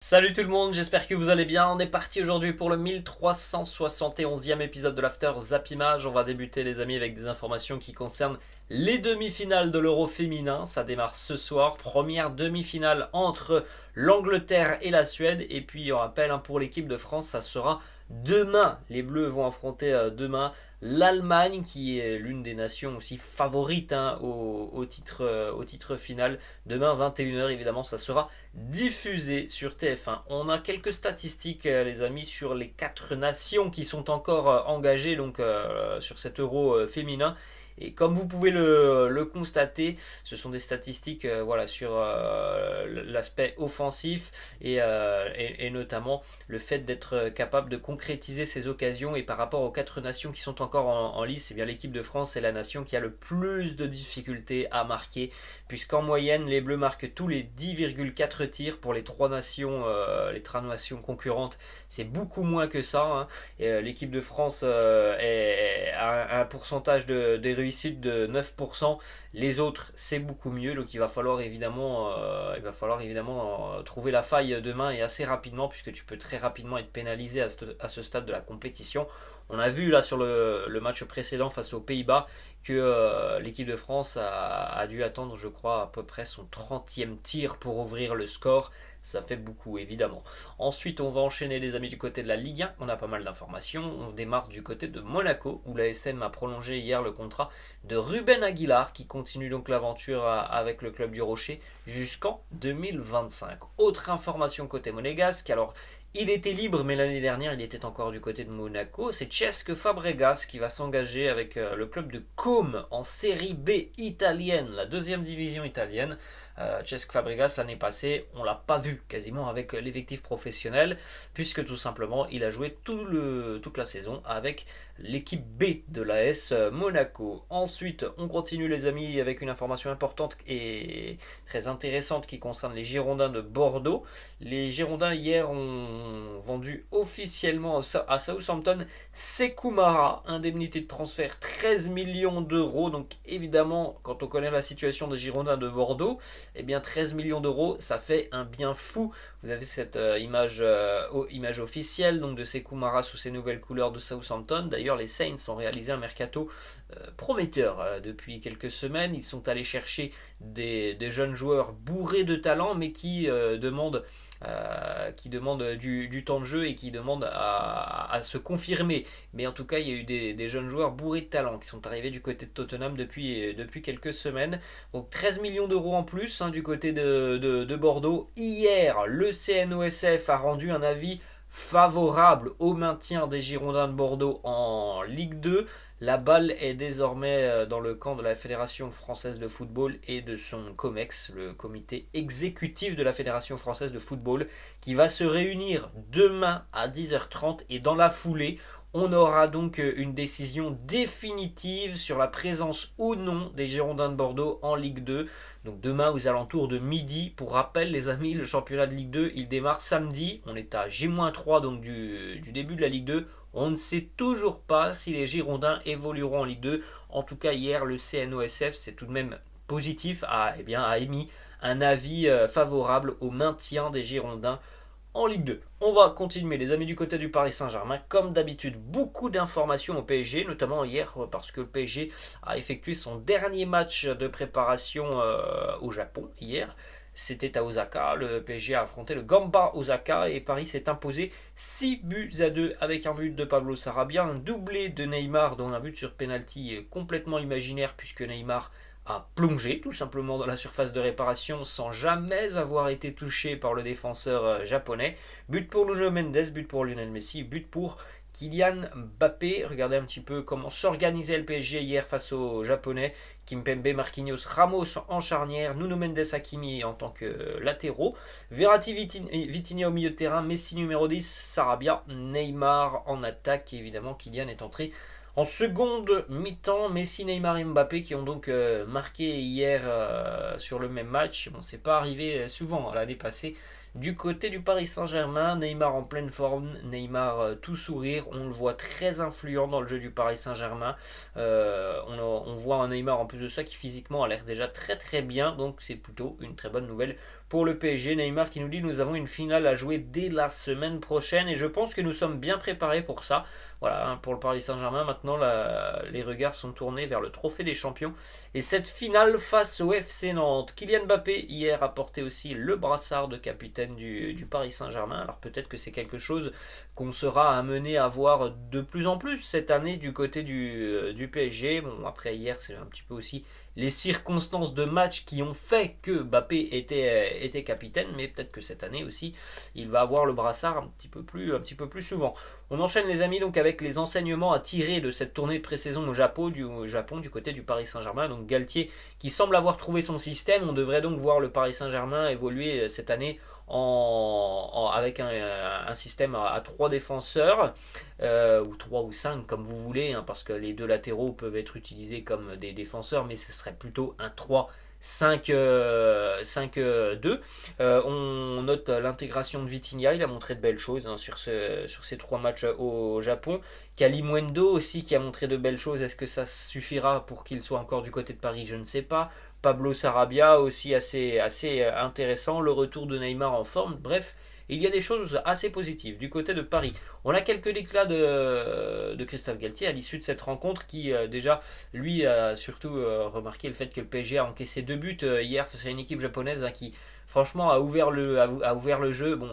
Salut tout le monde, j'espère que vous allez bien. On est parti aujourd'hui pour le 1371e épisode de l'After Zappimage. On va débuter les amis avec des informations qui concernent les demi-finales de l'Euro féminin. Ça démarre ce soir. Première demi-finale entre l'Angleterre et la Suède. Et puis on rappelle pour l'équipe de France, ça sera demain. Les Bleus vont affronter demain l'Allemagne qui est l'une des nations aussi favorites au titre final. Demain 21h évidemment ça sera diffusé sur TF1. On a quelques statistiques les amis sur les 4 nations qui sont encore engagées sur cet euro féminin. Et comme vous pouvez le constater, ce sont des statistiques sur l'aspect offensif et notamment le fait d'être capable de concrétiser ses occasions. Et par rapport aux 4 nations qui sont encore en lice, eh bien l'équipe de France est la nation qui a le plus de difficultés à marquer, puisqu'en moyenne les Bleus marquent tous les 10,4 tirs pour les 3 nations, les 3 nations concurrentes. C'est beaucoup moins que ça. L'équipe de France a un pourcentage de réussite de 9%. Les autres, c'est beaucoup mieux. Donc il va falloir évidemment, trouver la faille demain et assez rapidement, puisque tu peux très rapidement être pénalisé à ce stade de la compétition. On a vu là sur le match précédent face aux Pays-Bas que l'équipe de France a dû attendre, je crois, à peu près son 30e tir pour ouvrir le score. Ça fait beaucoup évidemment. Ensuite, on va enchaîner les amis du côté de la Ligue 1. On a pas mal d'informations. On démarre du côté de Monaco où la SM a prolongé hier le contrat de Ruben Aguilar qui continue donc l'aventure avec le club du Rocher jusqu'en 2025. Autre information côté monégasque. Alors, il était libre, mais l'année dernière, il était encore du côté de Monaco. C'est Cesc Fabregas qui va s'engager avec le club de Côme en série B italienne, la deuxième division italienne. Cesc Fabregas, l'année passée, on l'a pas vu quasiment avec l'effectif professionnel, puisque tout simplement, il a joué toute la saison avec l'équipe B de l'AS Monaco. Ensuite, on continue les amis avec une information importante et très intéressante qui concerne les Girondins de Bordeaux. Les Girondins hier ont vendu officiellement à Southampton Sékou Mara, indemnité de transfert 13 millions d'euros. Donc évidemment, quand on connaît la situation des Girondins de Bordeaux, eh bien 13 millions d'euros, ça fait un bien fou. Vous avez cette image officielle donc de Sékou Mara sous ses nouvelles couleurs de Southampton. D'ailleurs, les Saints ont réalisé un mercato prometteur depuis quelques semaines. Ils sont allés chercher des jeunes joueurs bourrés de talent, mais qui demandent du temps de jeu et qui demandent à se confirmer. Mais en tout cas, il y a eu des jeunes joueurs bourrés de talent qui sont arrivés du côté de Tottenham depuis quelques semaines. Donc 13 millions d'euros en plus du côté de Bordeaux. Hier, le CNOSF a rendu un avis favorable au maintien des Girondins de Bordeaux en Ligue 2. La balle est désormais dans le camp de la Fédération française de football et de son COMEX, le comité exécutif de la Fédération française de football, qui va se réunir demain à 10h30 et dans la foulée, on aura donc une décision définitive sur la présence ou non des Girondins de Bordeaux en Ligue 2. Donc demain aux alentours de midi. Pour rappel les amis, le championnat de Ligue 2 il démarre samedi. On est à J-3 donc du début de la Ligue 2. On ne sait toujours pas si les Girondins évolueront en Ligue 2. En tout cas hier le CNOSF c'est tout de même positif, a émis un avis favorable au maintien des Girondins en Ligue 2. On va continuer les amis du côté du Paris Saint-Germain. Comme d'habitude, beaucoup d'informations au PSG, notamment hier parce que le PSG a effectué son dernier match de préparation au Japon hier. C'était à Osaka, le PSG a affronté le Gamba Osaka et Paris s'est imposé 6-2 avec un but de Pablo Sarabia, un doublé de Neymar dont un but sur penalty complètement imaginaire puisque Neymar a plongé tout simplement dans la surface de réparation sans jamais avoir été touché par le défenseur japonais. But pour Nuno Mendes, but pour Lionel Messi, but pour Kylian Mbappé. Regardez un petit peu comment s'organisait le PSG hier face aux Japonais. Kimpembe, Marquinhos, Ramos en charnière, Nuno Mendes, Hakimi en tant que latéraux, Verratti, Vitinha au milieu de terrain, Messi numéro 10, Sarabia, Neymar en attaque et évidemment Kylian est entré en seconde mi-temps. Messi, Neymar et Mbappé qui ont donc marqué hier sur le même match. Bon, c'est pas arrivé souvent l'année passée. Du côté du Paris Saint-Germain, Neymar en pleine forme, Neymar tout sourire, on le voit très influent dans le jeu du Paris Saint-Germain. On voit un Neymar en plus de ça qui physiquement a l'air déjà très très bien, donc c'est plutôt une très bonne nouvelle pour le PSG. Neymar qui nous dit: nous avons une finale à jouer dès la semaine prochaine et je pense que nous sommes bien préparés pour ça. Voilà, hein, pour le Paris Saint-Germain, maintenant les regards sont tournés vers le trophée des champions et cette finale face au FC Nantes. Kylian Mbappé hier a porté aussi le brassard de capitaine du Paris Saint-Germain. Alors peut-être que c'est quelque chose qu'on sera amené à voir de plus en plus cette année du côté du PSG. Bon, après hier, c'est un petit peu aussi les circonstances de match qui ont fait que Mbappé était capitaine, mais peut-être que cette année aussi, il va avoir le brassard un petit peu plus souvent. On enchaîne les amis donc avec les enseignements à tirer de cette tournée de pré-saison au Japon, du côté du Paris Saint-Germain. Donc Galtier qui semble avoir trouvé son système. On devrait donc voir le Paris Saint-Germain évoluer cette année avec un système à 3 défenseurs, ou 3 ou 5 comme vous voulez, hein, parce que les deux latéraux peuvent être utilisés comme des défenseurs, mais ce serait plutôt un 3-5-2. On note l'intégration de Vitinha, il a montré de belles choses, hein, sur ces 3 matchs au Japon. Kalimundo aussi qui a montré de belles choses. Est-ce que ça suffira pour qu'il soit encore du côté de Paris? Je ne sais pas. Pablo Sarabia aussi assez intéressant. Le retour de Neymar en forme. Bref, il y a des choses assez positives du côté de Paris. On a quelques déclats de Christophe Galtier à l'issue de cette rencontre qui déjà, lui, a surtout remarqué le fait que le PSG a encaissé 2 buts hier face à une équipe japonaise, hein, qui franchement a ouvert le jeu. Bon,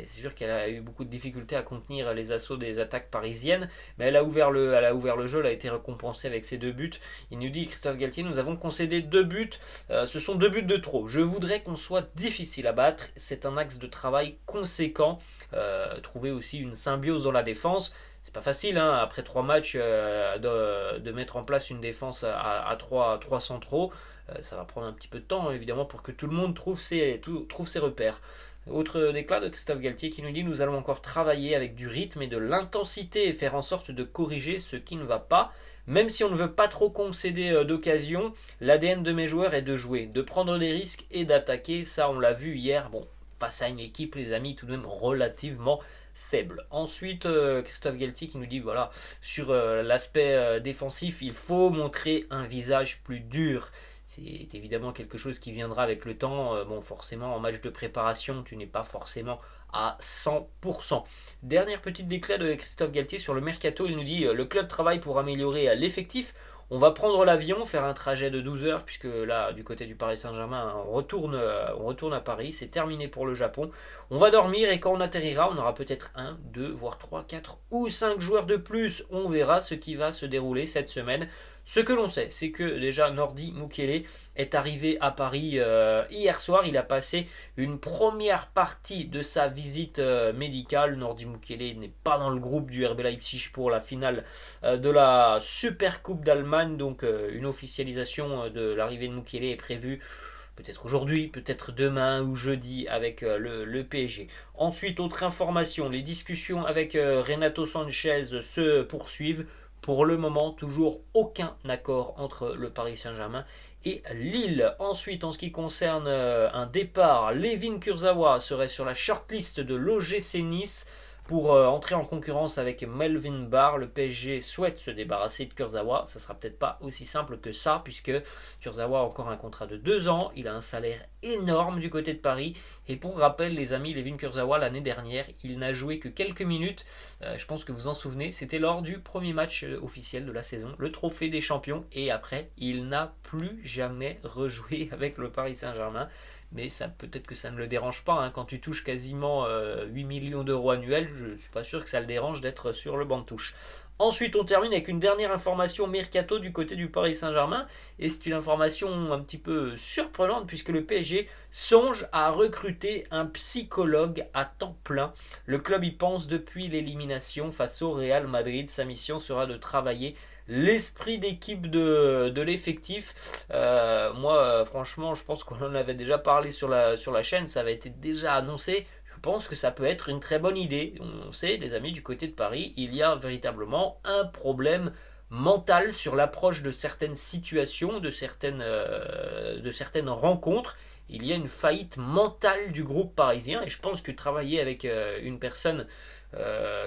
c'est sûr qu'elle a eu beaucoup de difficultés à contenir les assauts des attaques parisiennes, mais elle a ouvert le jeu, elle a été récompensée avec ses 2 buts. Il nous dit, Christophe Galtier: nous avons concédé 2 buts, ce sont 2 buts de trop. Je voudrais qu'on soit difficile à battre, c'est un axe de travail conséquent. Trouver aussi une symbiose dans la défense. C'est pas facile, hein, après 3 matchs, de mettre en place une défense à 3 centraux. Ça va prendre un petit peu de temps, évidemment, pour que tout le monde trouve ses repères. Autre déclat de Christophe Galtier qui nous dit: nous allons encore travailler avec du rythme et de l'intensité et faire en sorte de corriger ce qui ne va pas. Même si on ne veut pas trop concéder d'occasion, l'ADN de mes joueurs est de jouer, de prendre des risques et d'attaquer. Ça, on l'a vu hier. Bon, face à une équipe, les amis, tout de même relativement faible. Ensuite, Christophe Galtier qui nous dit, voilà, sur l'aspect défensif, il faut montrer un visage plus dur. C'est évidemment quelque chose qui viendra avec le temps. Bon, forcément, en match de préparation, tu n'es pas forcément à 100%. Dernière petite déclat de Christophe Galtier sur le mercato. Il nous dit: le club travaille pour améliorer l'effectif. On va prendre l'avion, faire un trajet de 12 heures, puisque là, du côté du Paris Saint-Germain, on retourne à Paris. C'est terminé pour le Japon. On va dormir et quand on atterrira, on aura peut-être 1, 2, voire 3, 4 ou 5 joueurs de plus. On verra ce qui va se dérouler cette semaine. Ce que l'on sait, c'est que déjà Nordi Mukiele est arrivé à Paris hier soir. Il a passé une première partie de sa visite médicale. Nordi Mukiele n'est pas dans le groupe du RB Leipzig pour la finale de la Super Coupe d'Allemagne. Donc une officialisation de l'arrivée de Mukiele est prévue peut-être aujourd'hui, peut-être demain ou jeudi avec le PSG. Ensuite, autre information, les discussions avec Renato Sanchez se poursuivent. Pour le moment, toujours aucun accord entre le Paris Saint-Germain et Lille. Ensuite, en ce qui concerne un départ, Layvin Kurzawa serait sur la shortlist de l'OGC Nice pour entrer en concurrence avec Melvin Barr. Le PSG souhaite se débarrasser de Kurzawa. Ça sera peut-être pas aussi simple que ça, puisque Kurzawa a encore un contrat de 2 ans. Il a un salaire énorme du côté de Paris. Et pour rappel, les amis, Layvin Kurzawa, l'année dernière, il n'a joué que quelques minutes. Je pense que vous en souvenez. C'était lors du premier match officiel de la saison, le trophée des champions. Et après, il n'a plus jamais rejoué avec le Paris Saint-Germain. Mais ça, peut-être que ça ne le dérange pas, hein. Quand tu touches quasiment 8 millions d'euros annuels, je ne suis pas sûr que ça le dérange d'être sur le banc de touche. Ensuite, on termine avec une dernière information mercato du côté du Paris Saint-Germain. Et c'est une information un petit peu surprenante puisque le PSG songe à recruter un psychologue à temps plein. Le club y pense depuis l'élimination face au Real Madrid. Sa mission sera de travailler l'esprit d'équipe de l'effectif. Moi, franchement, je pense qu'on en avait déjà parlé sur la chaîne. Ça avait été déjà annoncé. Je pense que ça peut être une très bonne idée. On sait, les amis, du côté de Paris, il y a véritablement un problème mental sur l'approche de certaines situations, de certaines rencontres. il y a une faillite mentale du groupe parisien. Et je pense que travailler avec une personne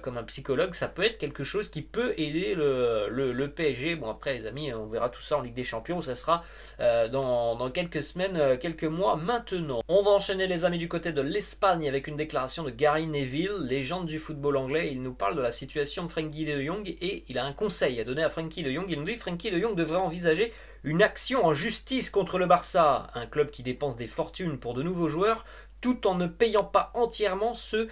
comme un psychologue, ça peut être quelque chose qui peut aider le PSG. Bon, après, les amis, on verra tout ça en Ligue des Champions. Ça sera dans quelques semaines, quelques mois maintenant. On va enchaîner, les amis, du côté de l'Espagne avec une déclaration de Gary Neville, légende du football anglais. Il nous parle de la situation de Frenkie de Jong et il a un conseil à donner à Frenkie de Jong. Il nous dit que Frenkie de Jong devrait envisager une action en justice contre le Barça, un club qui dépense des fortunes pour de nouveaux joueurs, tout en ne payant pas entièrement ceux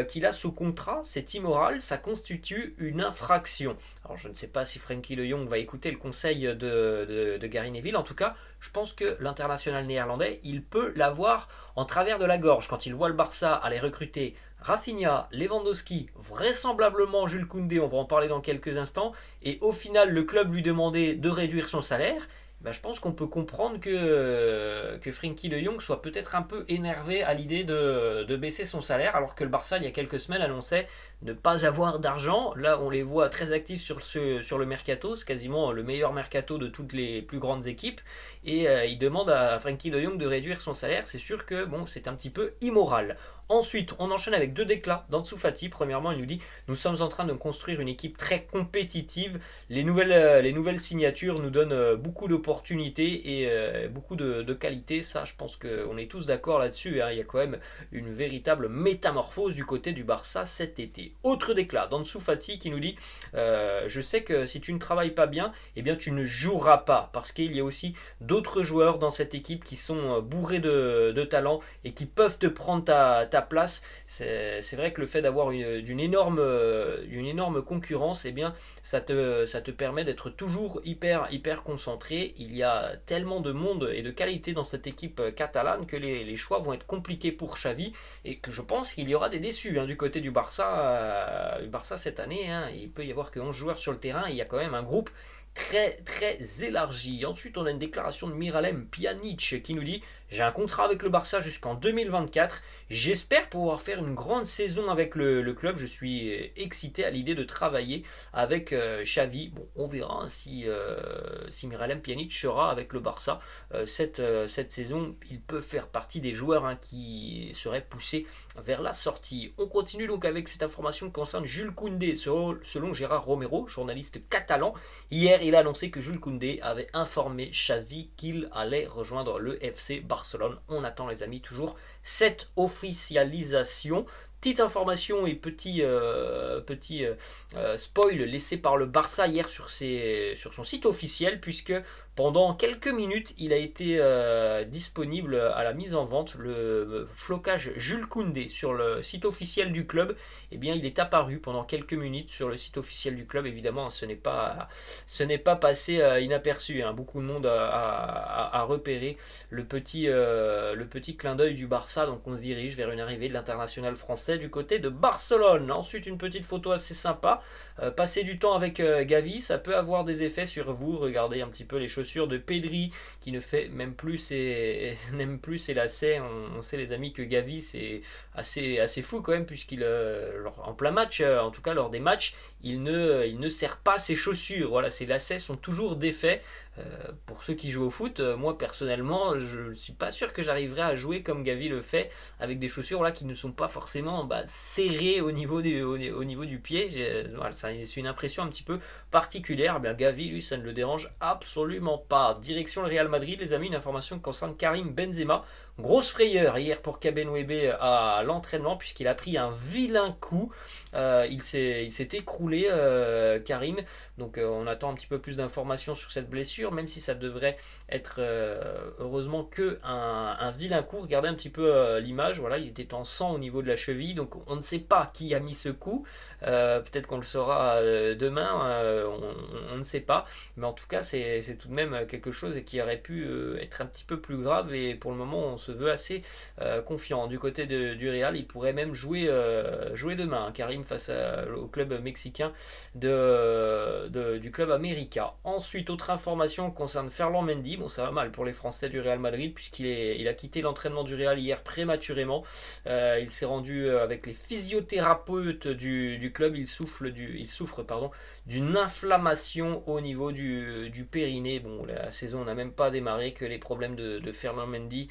qu'il a sous contrat. C'est immoral, ça constitue une infraction. Alors je ne sais pas si Frenkie de Jong va écouter le conseil de Gary Neville. En tout cas, je pense que l'international néerlandais, il peut l'avoir en travers de la gorge quand il voit le Barça aller recruter Rafinha, Lewandowski, vraisemblablement Jules Koundé, on va en parler dans quelques instants, et au final le club lui demandait de réduire son salaire. Ben, je pense qu'on peut comprendre que Frenkie de Jong soit peut-être un peu énervé à l'idée de baisser son salaire, alors que le Barça, il y a quelques semaines, annonçait ne pas avoir d'argent. Là, on les voit très actifs sur le mercato, c'est quasiment le meilleur mercato de toutes les plus grandes équipes, et il demande à Frenkie de Jong de réduire son salaire. C'est sûr que bon, c'est un petit peu immoral. Ensuite, on enchaîne avec deux déclats d'Ansu Fati. Premièrement, il nous dit « Nous sommes en train de construire une équipe très compétitive. Les nouvelles signatures nous donnent beaucoup d'opportunités et beaucoup de qualité. » Ça, je pense qu'on est tous d'accord là-dessus. Hein. Il y a quand même une véritable métamorphose du côté du Barça cet été. Autre déclat d'Ansu Fati qui nous dit Je sais que si tu ne travailles pas bien, eh bien tu ne joueras pas. » Parce qu'il y a aussi d'autres joueurs dans cette équipe qui sont bourrés de talent et qui peuvent te prendre ta place. C'est vrai que le fait d'avoir d'une énorme concurrence, eh bien, ça te permet d'être toujours hyper concentré. Il y a tellement de monde et de qualité dans cette équipe catalane que les choix vont être compliqués pour Xavi et que je pense qu'il y aura des déçus du côté du Barça. Cette année, il peut y avoir que 11 joueurs sur le terrain et il y a quand même un groupe très élargi. Ensuite, on a une déclaration de Miralem Pjanic qui nous dit « J'ai un contrat avec le Barça jusqu'en 2024. J'espère pouvoir faire une grande saison avec le club. Je suis excité à l'idée de travailler avec Xavi. » Bon, on verra si Miralem Pjanic sera avec le Barça cette saison. Il peut faire partie des joueurs qui seraient poussés vers la sortie. On continue donc avec cette information qui concerne Jules Koundé. Selon Gérard Romero, journaliste catalan, hier, il a annoncé que Jules Koundé avait informé Xavi qu'il allait rejoindre le FC Barcelone. On attend, les amis, toujours cette officialisation. Petite information et petit spoil laissé par le Barça hier sur son site officiel, puisque pendant quelques minutes, il a été disponible à la mise en vente. Le flocage Jules Koundé sur le site officiel du club, eh bien, il est apparu pendant quelques minutes sur le site officiel du club. Évidemment, ce n'est pas passé inaperçu. Beaucoup de monde a repéré le petit clin d'œil du Barça. Donc, on se dirige vers une arrivée de l'international français du côté de Barcelone. Ensuite, une petite photo assez sympa. Passer du temps avec Gavi, ça peut avoir des effets sur vous. Regardez un petit peu les chaussures de Pedri qui ne fait même plus ses lacets. On sait, les amis, que Gavi, c'est assez fou quand même, puisqu'il en plein match, en tout cas lors des matchs, il ne serre pas ses chaussures. Voilà, ses lacets sont toujours défaits. Pour ceux qui jouent au foot, moi personnellement, je ne suis pas sûr que j'arriverai à jouer comme Gavi le fait, avec des chaussures qui ne sont pas forcément serrées au niveau du pied. C'est une impression un petit peu particulière. Bien, Gavi, lui, ça ne le dérange absolument pas. Direction le Real Madrid, les amis, une information qui concerne Karim Benzema. Grosse frayeur hier pour Kabenwebe à l'entraînement, puisqu'il a pris un vilain coup. Il s'est écroulé, Karim. Donc on attend un petit peu plus d'informations sur cette blessure, même si ça devrait être heureusement que un vilain coup. Regardez un petit peu l'image. Voilà, il était en sang au niveau de la cheville. Donc on ne sait pas qui a mis ce coup. Peut-être qu'on le saura demain. On ne sait pas. Mais en tout cas, c'est tout de même quelque chose qui aurait pu être un petit peu plus grave. Et pour le moment, on se veut assez confiant. Du côté du Real, il pourrait même jouer demain, Karim, face au club mexicain du club América. Ensuite, autre information concerne Ferland Mendy. Bon, ça va mal pour les Français du Real Madrid, puisqu'il a quitté l'entraînement du Real hier prématurément. Il s'est rendu avec les physiothérapeutes du club. Il souffre d'une inflammation au niveau du périnée. Bon, la saison n'a même pas démarré que les problèmes de Ferland Mendy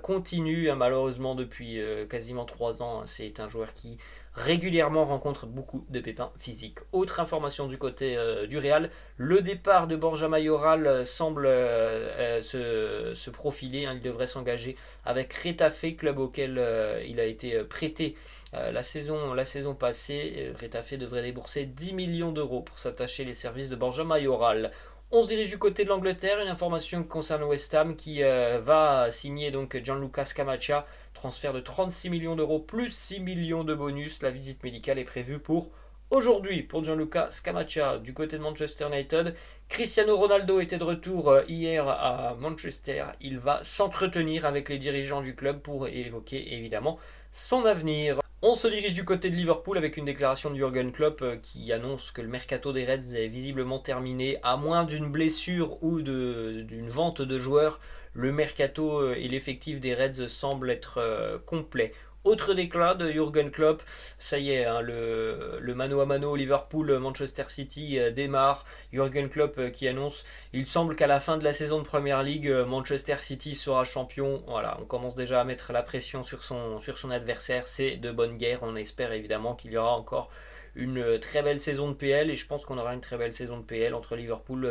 continue, hein, malheureusement depuis quasiment 3 ans. Hein, c'est un joueur qui régulièrement rencontre beaucoup de pépins physiques. Autre information du côté du Real, le départ de Borja Mayoral semble se profiler, hein, il devrait s'engager avec Retafe, club auquel il a été prêté la saison passée. Retafe devrait débourser 10 millions d'euros pour s'attacher les services de Borja Mayoral. On se dirige du côté de l'Angleterre, une information qui concerne West Ham qui va signer donc Gianluca Scamacca, transfert de 36 millions d'euros plus 6 millions de bonus. La visite médicale est prévue pour aujourd'hui pour Gianluca Scamacca. Du côté de Manchester United, Cristiano Ronaldo était de retour hier à Manchester. Il va s'entretenir avec les dirigeants du club pour évoquer évidemment son avenir. On se dirige du côté de Liverpool avec une déclaration de Jürgen Klopp qui annonce que le mercato des Reds est visiblement terminé. À moins d'une blessure ou d'une vente de joueurs, le mercato et l'effectif des Reds semblent être complets. Autre déclat de Jürgen Klopp, ça y est, hein, le mano à mano Liverpool-Manchester City démarre. Jürgen Klopp qui annonce, il semble qu'à la fin de la saison de Premier League, Manchester City sera champion. Voilà, on commence déjà à mettre la pression sur son adversaire, c'est de bonne guerre. On espère évidemment qu'il y aura encore une très belle saison de PL et je pense qu'on aura une très belle saison de PL entre Liverpool,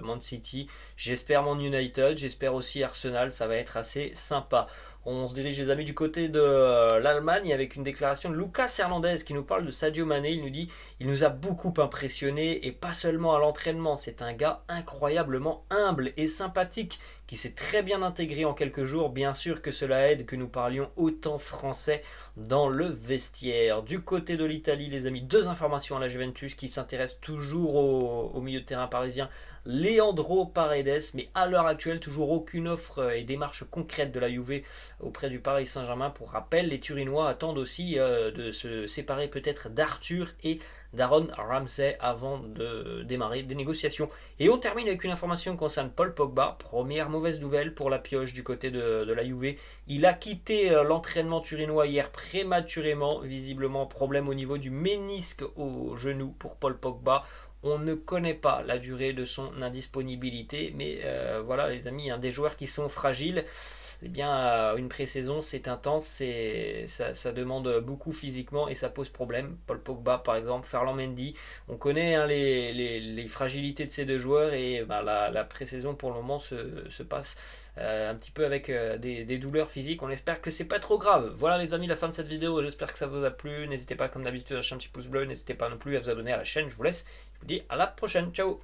Man City, j'espère Man United, j'espère aussi Arsenal, ça va être assez sympa. On se dirige les amis du côté de l'Allemagne avec une déclaration de Lucas Hernandez qui nous parle de Sadio Mané. Il nous dit il nous a beaucoup impressionné et pas seulement à l'entraînement. C'est un gars incroyablement humble et sympathique qui s'est très bien intégré en quelques jours. Bien sûr que cela aide que nous parlions autant français dans le vestiaire. Du côté de l'Italie les amis, 2 informations à la Juventus qui s'intéresse toujours au milieu de terrain parisien. Leandro Paredes, mais à l'heure actuelle toujours aucune offre et démarche concrète de la Juve auprès du Paris Saint-Germain. Pour rappel, les Turinois attendent aussi de se séparer peut-être d'Arthur et d'Aaron Ramsey avant de démarrer des négociations. Et on termine avec une information qui concerne Paul Pogba. Première mauvaise nouvelle pour la pioche du côté de la Juve. Il a quitté l'entraînement turinois hier prématurément, visiblement problème au niveau du ménisque au genou pour Paul Pogba. On ne connaît pas la durée de son indisponibilité, mais voilà les amis, des joueurs qui sont fragiles, eh bien une pré-saison c'est intense, ça demande beaucoup physiquement et ça pose problème. Paul Pogba par exemple, Ferland Mendy, on connaît les fragilités de ces 2 joueurs et la pré-saison pour le moment se passe un petit peu avec des douleurs physiques. On espère que c'est pas trop grave. Voilà les amis, la fin de cette vidéo, j'espère que ça vous a plu. N'hésitez pas comme d'habitude à lâcher un petit pouce bleu, n'hésitez pas non plus à vous abonner à la chaîne. Je vous laisse, je vous dis à la prochaine, ciao.